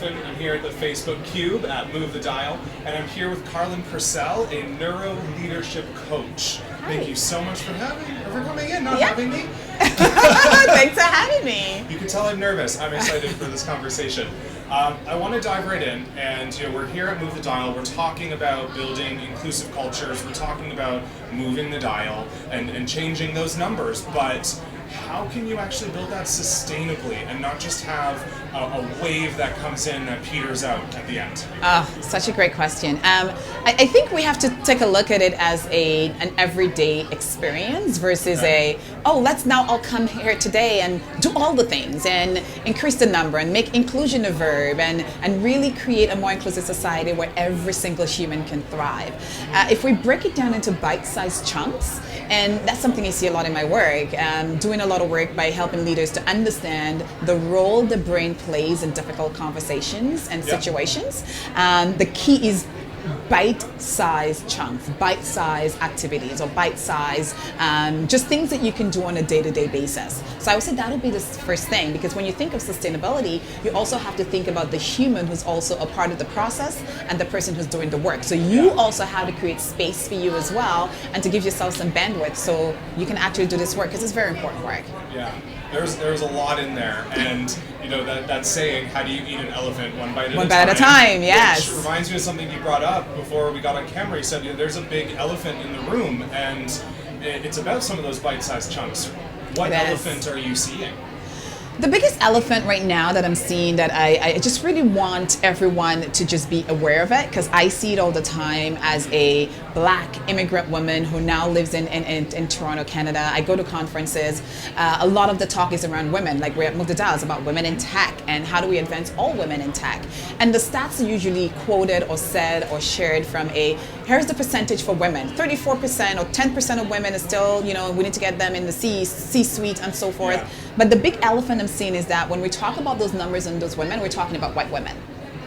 Stefan. I'm here at the Facebook Cube at Move the Dial, and I'm here with Karlyn Percil, a Neuro Leadership Coach. Hi. Thank you so much for coming in, having me. Thanks for having me. You can tell I'm nervous. I'm excited for this conversation. I want to dive right in, and we're here at Move the Dial. We're talking about building inclusive cultures. We're talking about moving the dial and changing those numbers, but how can you actually build that sustainably and not just have a wave that comes in that peters out at the end? Oh, such a great question. I think we have to take a look at it as an everyday experience versus let's now all come here today and do all the things and increase the number and make inclusion a verb and really create a more inclusive society where every single human can thrive. If we break it down into bite-sized chunks, and that's something I see a lot in my work, doing a lot of work by helping leaders to understand the role the brain plays in difficult conversations and situations. The key is bite-sized chunks, bite-sized activities, or bite-sized just things that you can do on a day-to-day basis. So I would say that would be the first thing, because when you think of sustainability, you also have to think about the human who's also a part of the process and the person who's doing the work. So you also have to create space for you as well and to give yourself some bandwidth so you can actually do this work, because it's very important work. Yeah, there's a lot in there, and that saying, how do you eat an elephant one bite at a time? Yes. Which reminds me of something you brought up before we got on camera. You said there's a big elephant in the room, and it's about some of those bite-sized chunks. What elephant are you seeing? The biggest elephant right now that I'm seeing, that I just really want everyone to just be aware of it, because I see it all the time as a Black immigrant woman who now lives in Toronto, Canada. I go to conferences. A lot of the talk is around women, like we're at Move the Dial, it's about women in tech and how do we advance all women in tech. And the stats are usually quoted or said or shared from here's the percentage for women. 34% or 10% of women is still, we need to get them in the C-suite and so forth. Yeah. But the big elephant I'm seeing is that when we talk about those numbers and those women, we're talking about white women.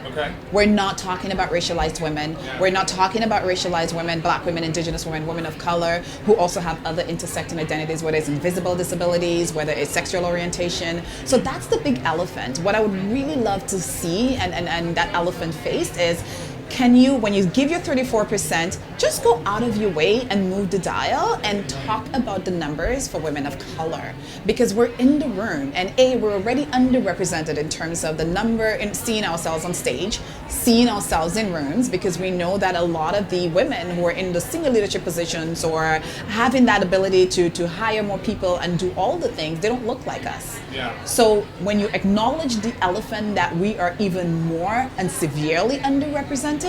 Okay. We're not talking about racialized women. Yeah. We're not talking about racialized women, Black women, Indigenous women, women of color, who also have other intersecting identities, whether it's invisible disabilities, whether it's sexual orientation. So that's the big elephant. What I would really love to see and that elephant faced is, can you, when you give your 34%, just go out of your way and move the dial and talk about the numbers for women of color? Because we're in the room, and we're already underrepresented in terms of the number in seeing ourselves on stage, seeing ourselves in rooms, because we know that a lot of the women who are in the senior leadership positions or having that ability to hire more people and do all the things, they don't look like us. Yeah. So when you acknowledge the elephant that we are even more and severely underrepresented,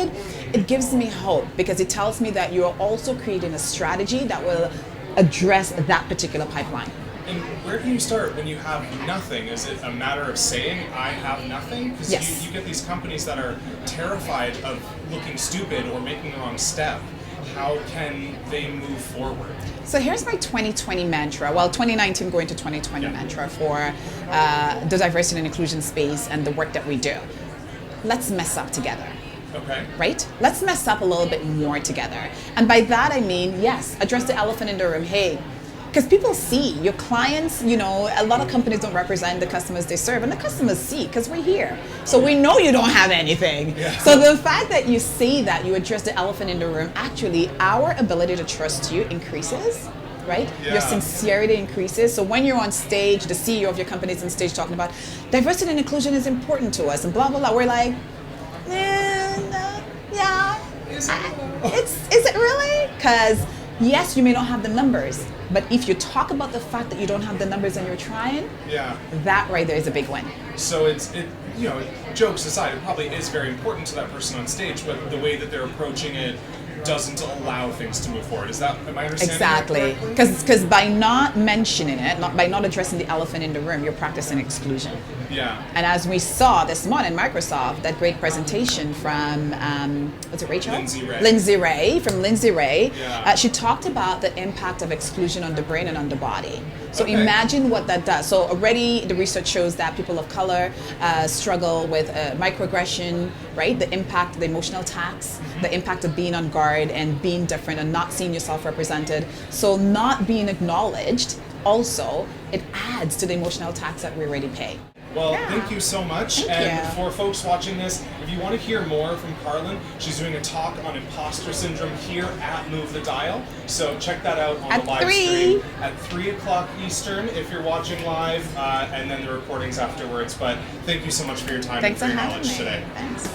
it gives me hope, because it tells me that you are also creating a strategy that will address that particular pipeline. And where do you start when you have nothing? Is it a matter of saying, I have nothing? Because Yes. you get these companies that are terrified of looking stupid or making the wrong step. How can they move forward? So here's my 2020 mantra, 2019 going to 2020 mantra for the diversity and inclusion space and the work that we do. Let's mess up together. Okay. Right? Let's mess up a little bit more together. And by that I mean, yes, address the elephant in the room. Hey, because people see your clients, a lot of companies don't represent the customers they serve, and the customers see, because we're here. So we know you don't have anything. Yeah. So the fact that you say that, you address the elephant in the room, actually our ability to trust you increases. Right? Yeah. Your sincerity increases. So when you're on stage, the CEO of your company is on stage talking about diversity and inclusion is important to us and blah, blah, blah. We're like, yeah. Is Is it really? Because yes, you may not have the numbers, but if you talk about the fact that you don't have the numbers and you're trying, that right there is a big win. So jokes aside, it probably is very important to that person on stage, but the way that they're approaching it doesn't allow things to move forward. Am I understanding Exactly. that correctly? Because by not mentioning it, by not addressing the elephant in the room, you're practicing exclusion. Yeah. And as we saw this morning, Microsoft, that great presentation from, was it Rachel? Lindsay Ray, from Lindsay Ray. Yeah. She talked about the impact of exclusion on the brain and on the body. So Okay. imagine what that does. So already the research shows that people of color struggle with microaggression, right? The impact, the emotional tax, the impact of being on guard and being different and not seeing yourself represented. So not being acknowledged, also, it adds to the emotional tax that we already pay. Well, Yeah. thank you so much. Thank and you. for folks watching this, if you want to hear more from Karlyn, she's doing a talk on imposter syndrome here at Move the Dial. So check that out on At the live 3. stream at 3 o'clock Eastern if you're watching live, and then the recordings afterwards. But thank you so much for your time Thanks and for for your having knowledge me. today. Thanks.